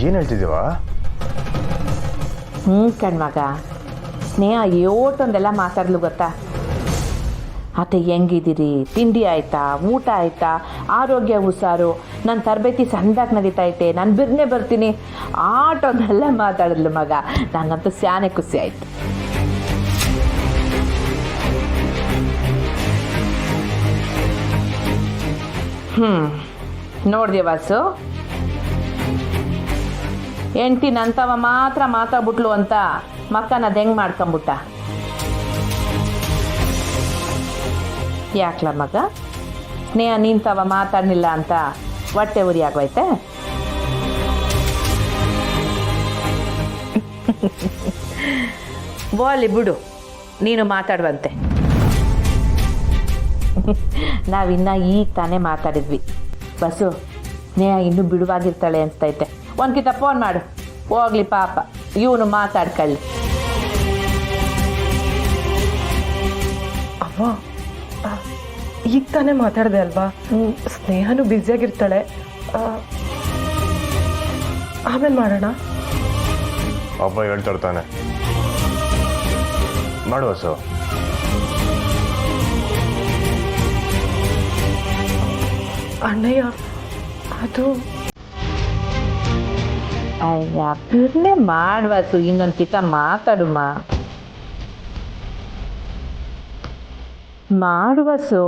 ಏನು ಹೇಳ್ತಿದ್ದೀವ? ಕಣ್ಮಗ, ಸ್ನೇಹ ಯೋಟೊಂದೆಲ್ಲ ಮಾತಾಡ್ಲು ಗೊತ್ತಾ? ಅತ್ತೆ ಹೆಂಗಿದ್ದೀರಿ, ತಿಂಡಿ ಆಯ್ತಾ, ಊಟ ಆಯ್ತಾ, ಆರೋಗ್ಯ ಹುಷಾರು, ನನ್ನ ತರಬೇತಿ ಸಣ್ಣದಾಗಿ ನಡೀತೈತೆ, ನಾನು ಬಿರ್ನೆ ಬರ್ತೀನಿ, ಆಟೊಂದೆಲ್ಲ ಮಾತಾಡಿದ್ಲು ಮಗ. ನಂಗಂತೂ ಸ್ಯಾನೆ ಖುಷಿ ಆಯ್ತು. ನೋಡ್ದೆ ವಾಸು, ಹೆಂಡ್ತಿ ನಂತವ ಮಾತ್ರ ಮಾತಾಡ್ಬಿಟ್ಲು ಅಂತ ಮಕ್ಕನ ಅದು ಹೆಂಗೆ ಮಾಡ್ಕೊಂಬಿಟ್ಟ? ಯಾಕ್ಲ ಮಗ, ಸ್ನೇಹ ನಿಂತವ ಮಾತಾಡ್ನಿಲ್ಲ ಅಂತ ಹೊಟ್ಟೆ ಉರಿ ಆಗೋಯ್ತೆ? ಬೋಲಿ ಬಿಡು, ನೀನು ಮಾತಾಡುವಂತೆ. ನಾವಿನ್ನ ಈಗ ತಾನೇ ಮಾತಾಡಿದ್ವಿ. ಬಸ್ಸು, ಸ್ನೇಹ ಇನ್ನೂ ಬಿಡುವಾಗಿರ್ತಾಳೆ ಅನಿಸ್ತೈತೆ. ಒಂದ್ಕಿತ ಫೋನ್ ಮಾಡು. ಹೋಗ್ಲಿ ಪಾಪ, ಇವನು ಮಾತಾಡ್ಕೊಳ್ಳಿ. ಅಮ್ಮ, ಈಗ ತಾನೇ ಮಾತಾಡಿದೆ ಅಲ್ವಾ? ಸ್ನೇಹನೂ ಬ್ಯುಸಿಯಾಗಿರ್ತಾಳೆ, ಆಮೇಲೆ ಮಾಡೋಣ. ಅಪ್ಪ ಹೇಳ್ತಾನೆ, ಮಾಡುವ ಸೊ. ಅಣ್ಣಯ್ಯ, ಅದು ಅಯ್ಯ ಬಿರ್ನೆ ಮಾಡ್ಬಾರ್ದು, ಇನ್ನೊಂದು ಕಿತ ಮಾತಾಡುಮ್ಮ. ಮಾಡುವಸು.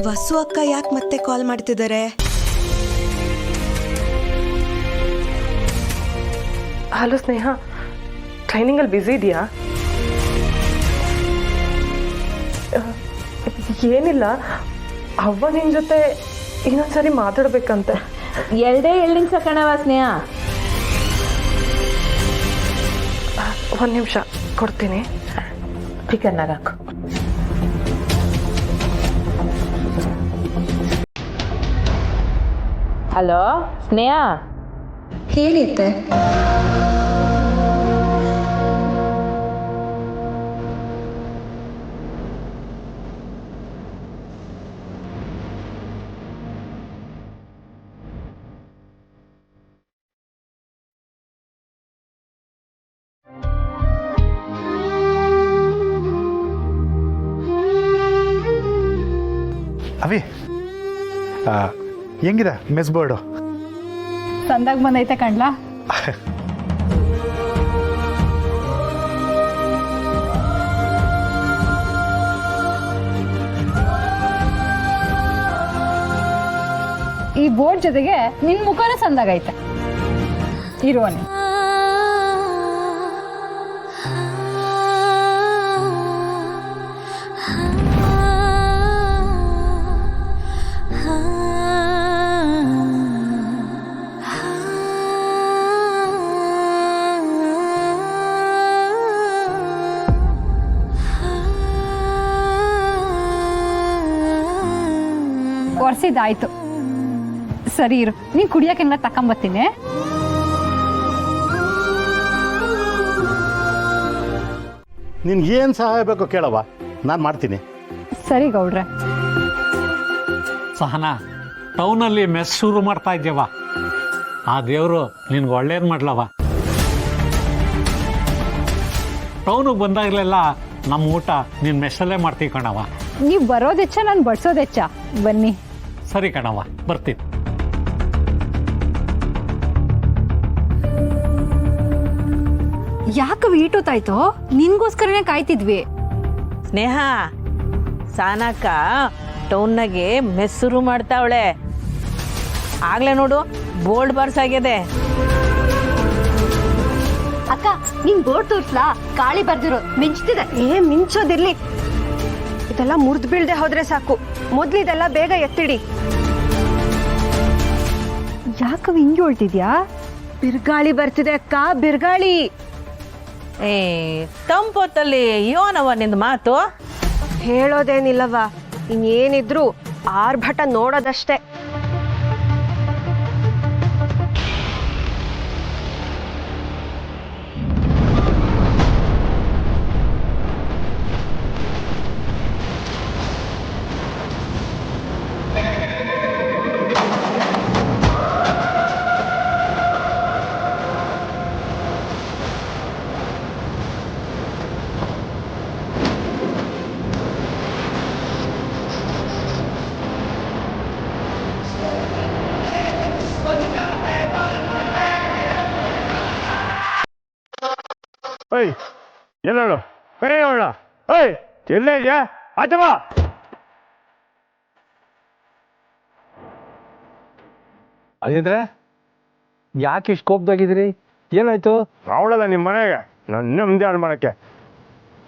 ವಸು ಅಕ್ಕ ಯಾಕೆ ಮತ್ತೆ ಕಾಲ್ ಮಾಡ್ತಿದ್ದಾರೆ? ಹಲೋ ಸ್ನೇಹ, ಟ್ರೈನಿಂಗಲ್ಲಿ ಬ್ಯುಸಿ ಇದೆಯಾ? ಏನಿಲ್ಲ, ಅವ್ವ ನಿನ್ನ ಜೊತೆ ಇನ್ನೊಂದ್ಸರಿ ಮಾತಾಡ್ಬೇಕಂತೆ. ಎರಡೇ ನಿಮಿಷ ಕಣವ ಸ್ನೇಹ. ಒಂದು ನಿಮಿಷ ಕೊಡ್ತೀನಿ. ಚಿಕನ್ನಾಗ ಹಾಕು. ಹಲೋ ಸ್ನೇಹ, ಹೇಳಿದ್ದೆ. ಅವಿ, ಹೆಂಗಿದೆ ಮೆಸ್ ಬೋರ್ಡು? ಸಂದಾಗ ಬಂದೈತೆ ಕಣ್ಲಾ. ಈ ಬೋರ್ಡ್ ಜೊತೆಗೆ ನಿನ್ ಮುಖನೇ ಸಂದಾಗೈತೆ. ಇರುವನೆ ಒರೆಸಿದಾಯ್ತು. ಸರಿ ಇರು, ನೀನ್ ಕುಡಿಯೋಕೆಲ್ಲ ತಕೊಂಬತ್ತೀನಿ. ನಿನ್ಗೇನು ಸಹಾಯ ಬೇಕು ಕೇಳವ, ನಾನು ಮಾಡ್ತೀನಿ. ಸರಿ ಗೌಡ್ರೆ. ಸಹನಾ, ಟೌನಲ್ಲಿ ಮೆಸ್ ಶುರು ಮಾಡ್ತಾ ಇದ್ದೇವ. ಆ ದೇವರು ನಿನ್ಗೆ ಒಳ್ಳೇದು ಮಾಡ್ಲವ. ಟೌನಿಗೆ ಬಂದಾಗಲೆಲ್ಲ ನಮ್ಮ ಊಟ ನಿನ್ನ ಮೆಸ್ಸಲ್ಲೇ ಮಾಡ್ತೀವಿ ಕಣವ. ನೀವು ಬರೋದೆಚ್ಚ, ನಾನು ಬಡ್ಸೋದೆಚ್ಚ. ಬನ್ನಿ. ಸರಿ ಕಣವ, ಬರ್ತೀನಿ. ಯಾಕೆ ಈಟೋತಾಯ್ತು? ನಿನ್ಗೋಸ್ಕರನೇ ಕಾಯ್ತಿದ್ವಿ. ಸ್ನೇಹ, ಸಾನಕ್ಕ ಟೌನ್ನಾಗೆ ಮೆಸ್ ಶುರು ಮಾಡ್ತಾವಳೆ. ಆಗ್ಲೇ ನೋಡು ಬೋರ್ಡ್ ಬರ್ಸಾಗಿದೆ. ಅಕ್ಕ, ನಿನ್ ಬೋರ್ಡ್ ತೋರ್ಸ್ಲಾ? ಕಾಳಿ ಬರ್ದಿರೋ ಮಿಂಚ್ತಿದೆ. ಮಿಂಚೋದಿರ್ಲಿ, ಇದೆಲ್ಲ ಮುರಿದು ಬೀಳ್ದೆ ಹೋದ್ರೆ ಸಾಕು. ಮೊದ್ಲು ಇದೆಲ್ಲ ಬೇಗ ಎತ್ತಿಡಿ. ಯಾಕವ್ ಹಿಂಗೆ ಹೊಳ್ತಿದ್ಯಾ? ಬಿರ್ಗಾಳಿ ಬರ್ತಿದೆ ಅಕ್ಕ, ಬಿರ್ಗಾಳಿ. ಏ ತಂಪೊತ್ತಲ್ಲಿ ಯೋನವ ನಿಂದು ಮಾತು. ಹೇಳೋದೇನಿಲ್ಲವ, ಇನ್ನೇನಿದ್ರು ಆರ್ಭಟ ನೋಡೋದಷ್ಟೇ. ಏಯ್ ಎಲ್ಲೋಳು ಹೇಳ ಏಯ್ ಎಲ್ಲೇ ಇದೆಯಾ ಆಚವಾ ಅದೇಂದ್ರೆ ಯಾಕೆ ಇಷ್ಟು ಕೋಪದಾಗಿದ್ದೀರಿ? ಏನಾಯ್ತು? ಅವಳಲ್ಲ ನಿಮ್ಮ ಮನೆಗೆ ನನ್ನ ನೆಮ್ಮದಿ ಹಾಳು ಮಾಡೋಕ್ಕೆ.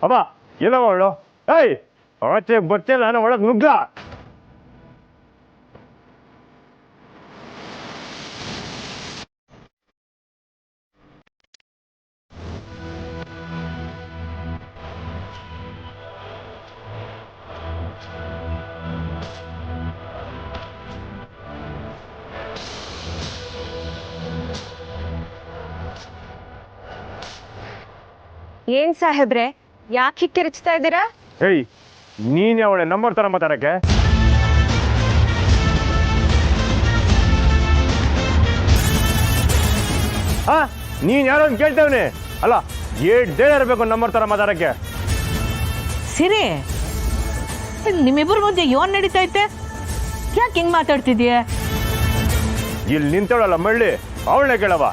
ಅಬ್ಬಾ ಎಲ್ಲವ ಅವಳು? ಏಯ್ ಆಚೆ ಬರ್ತಿಲ್ಲ ನಾನು ಒಳಗೆ ನುಗ್ಗ. ಏನ್ ಸಾಹೇಬ್ರೆ, ಯಾಕೆ ಕಿರಿಚ್ತಾ ಇದ್ದೀರಾ? ಏಯ್ ನೀನು ಅವಳೆ ನಂಬರ್ ಥರ ಮಾತಾಡಕ್ಕೆ? ಹಾ ನೀನು ಯಾರೋ ಅಂತ ಕೇಳ್ತೇವನಿ ಅಲ್ಲ, ಏಡ್ದೇ ಇರಬೇಕು ನಂಬರ್ ಥರ ಮಾತಾಡಕ್ಕೆ. ಸಿರಿ, ನಿಮ್ಮಿಬ್ಬರ ಮಧ್ಯೆ ಯೋನ್ ನಡೀತೈತೆ, ಯಾಕೆ ಹಿಂಗ್ ಮಾತಾಡ್ತಿದ್ಯಾ? ಇಲ್ಲಿ ನಿಂತವಳಲ್ಲ ಮಳ್ಳಿ, ಅವಳನ್ನೇ ಕೇಳವ.